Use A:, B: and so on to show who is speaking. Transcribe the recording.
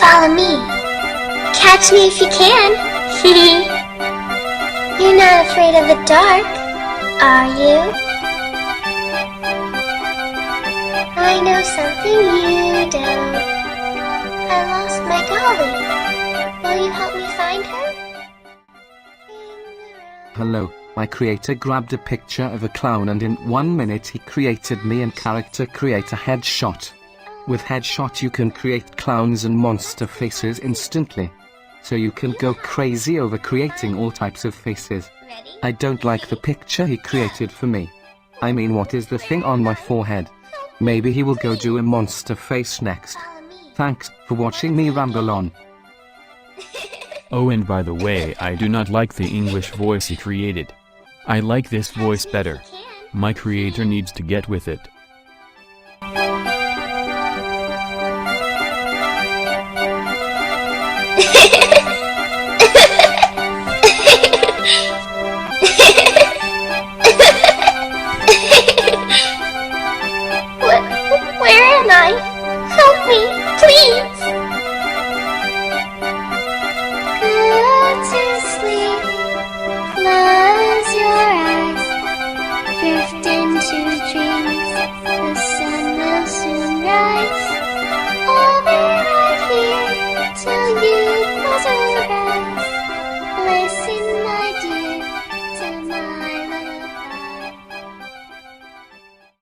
A: Follow me. Catch me if you can. You're not afraid of the dark, are you? I know something you don't. I lost my dolly. Will you help me find her?
B: Hello, my creator grabbed a picture of a clown and in 1 minute he created me and character create a headshot. With headshot you can create clowns and monster faces instantly. So you can go crazy over creating all types of faces. I don't like the picture he created for me. I mean, what is the thing on my forehead? Maybe he will go do a monster face next. Thanks for watching me ramble on.
C: Oh, and by the way, I do not like the English voice he created. I like this voice better. My creator needs to get with it.